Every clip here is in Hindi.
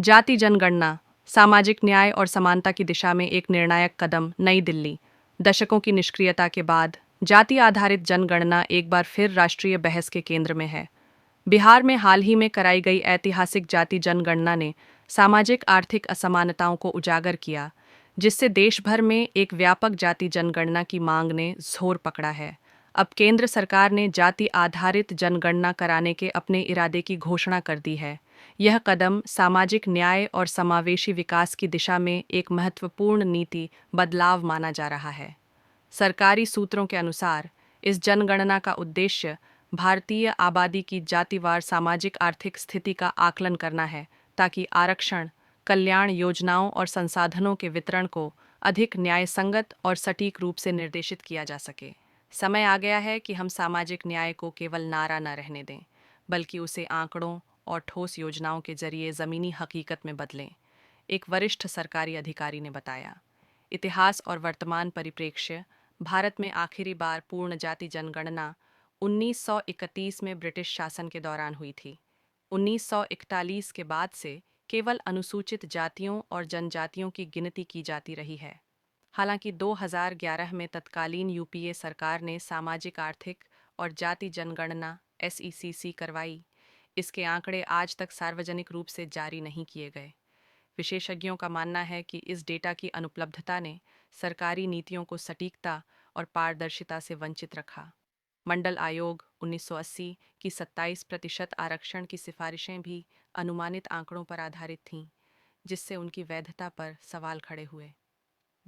जाति जनगणना सामाजिक न्याय और समानता की दिशा में एक निर्णायक कदम। नई दिल्ली। दशकों की निष्क्रियता के बाद जाति आधारित जनगणना एक बार फिर राष्ट्रीय बहस के केंद्र में है। बिहार में हाल ही में कराई गई ऐतिहासिक जाति जनगणना ने सामाजिक आर्थिक असमानताओं को उजागर किया, जिससे देश भर में एक व्यापक जाति जनगणना की मांग ने जोर पकड़ा है। अब केंद्र सरकार ने जाति आधारित जनगणना कराने के अपने इरादे की घोषणा कर दी है। यह कदम सामाजिक न्याय और समावेशी विकास की दिशा में एक महत्वपूर्ण नीति बदलाव माना जा रहा है। सरकारी सूत्रों के अनुसार इस जनगणना का उद्देश्य भारतीय आबादी की जातिवार सामाजिक आर्थिक स्थिति का आकलन करना है, ताकि आरक्षण, कल्याण योजनाओं और संसाधनों के वितरण को अधिक न्यायसंगत और सटीक रूप से निर्देशित किया जा सके। समय आ गया है कि हम सामाजिक न्याय को केवल नारा न रहने दें, बल्कि उसे आंकड़ों और ठोस योजनाओं के जरिए ज़मीनी हकीकत में बदलें, एक वरिष्ठ सरकारी अधिकारी ने बताया। इतिहास और वर्तमान परिप्रेक्ष्य। भारत में आखिरी बार पूर्ण जाति जनगणना 1931 में ब्रिटिश शासन के दौरान हुई थी। 1941 के बाद से केवल अनुसूचित जातियों और जनजातियों की गिनती की जाती रही है। हालांकि 2011 में तत्कालीन यूपीए सरकार ने सामाजिक आर्थिक और जाति जनगणना SECC करवाई। इसके आंकड़े आज तक सार्वजनिक रूप से जारी नहीं किए गए। विशेषज्ञों का मानना है कि इस डेटा की अनुपलब्धता ने सरकारी नीतियों को सटीकता और पारदर्शिता से वंचित रखा। मंडल आयोग 1980 की 27% आरक्षण की सिफारिशें भी अनुमानित आंकड़ों पर आधारित थीं, जिससे उनकी वैधता पर सवाल खड़े हुए।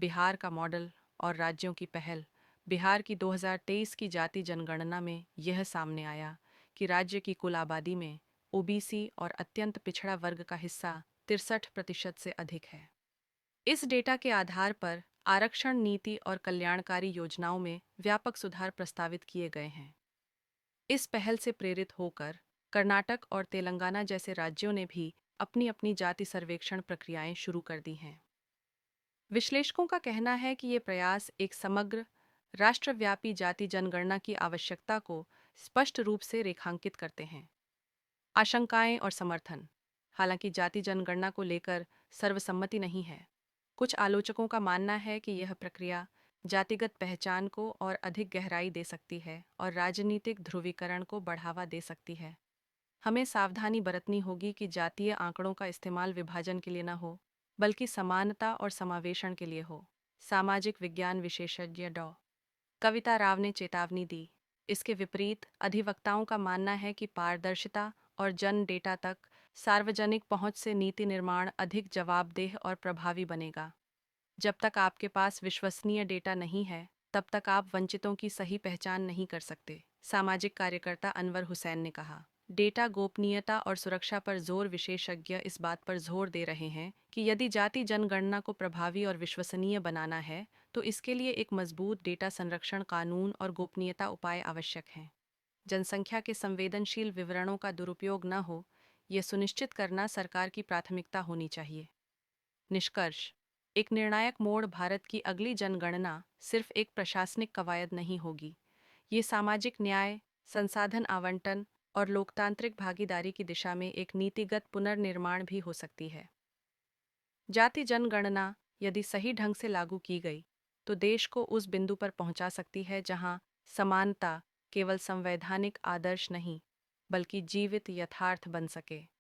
बिहार का मॉडल और राज्यों की पहल। बिहार की 2023 की जाति जनगणना में यह सामने आया कि राज्य की कुल आबादी में ओबीसी और अत्यंत पिछड़ा वर्ग का हिस्सा 63% से अधिक है। इस डेटा के आधार पर आरक्षण नीति और कल्याणकारी योजनाओं में व्यापक सुधार प्रस्तावित किए गए हैं। इस पहल से प्रेरित होकर कर्नाटक और तेलंगाना जैसे राज्यों ने भी अपनी अपनी जाति सर्वेक्षण प्रक्रियाएं शुरू कर दी हैं। विश्लेषकों का कहना है कि ये प्रयास एक समग्र राष्ट्रव्यापी जाति जनगणना की आवश्यकता को स्पष्ट रूप से रेखांकित करते हैं। आशंकाएं और समर्थन। हालांकि जाति जनगणना को लेकर सर्वसम्मति नहीं है। कुछ आलोचकों का मानना है कि यह प्रक्रिया जातिगत पहचान को और अधिक गहराई दे सकती है और राजनीतिक ध्रुवीकरण को बढ़ावा दे सकती है। हमें सावधानी बरतनी होगी कि जातीय आंकड़ों का इस्तेमाल विभाजन के लिए न हो, बल्कि समानता और समावेशन के लिए हो। सामाजिक विज्ञान विशेषज्ञ डॉ. कविता राव ने चेतावनी दी। इसके विपरीत अधिवक्ताओं का मानना है कि पारदर्शिता और जन डेटा तक सार्वजनिक पहुंच से नीति निर्माण अधिक जवाबदेह और प्रभावी बनेगा। जब तक आपके पास विश्वसनीय डेटा नहीं है, तब तक आप वंचितों की सही पहचान नहीं कर सकते। सामाजिक कार्यकर्ता अनवर हुसैन ने कहा। डेटा गोपनीयता और सुरक्षा पर जोर। विशेषज्ञ इस बात पर जोर दे रहे हैं कि यदि जाति जनगणना को प्रभावी और विश्वसनीय बनाना है, तो इसके लिए एक मजबूत डेटा संरक्षण कानून और गोपनीयता उपाय आवश्यक हैं। जनसंख्या के संवेदनशील विवरणों का दुरुपयोग न हो, यह सुनिश्चित करना सरकार की प्राथमिकता होनी चाहिए। निष्कर्ष। एक निर्णायक मोड़। भारत की अगली जनगणना सिर्फ एक प्रशासनिक कवायद नहीं होगी। ये सामाजिक न्याय, संसाधन आवंटन और लोकतांत्रिक भागीदारी की दिशा में एक नीतिगत पुनर्निर्माण भी हो सकती है। जाति जनगणना यदि सही ढंग से लागू की गई, तो देश को उस बिंदु पर पहुंचा सकती है जहां समानता केवल संवैधानिक आदर्श नहीं, बल्कि जीवित यथार्थ बन सके।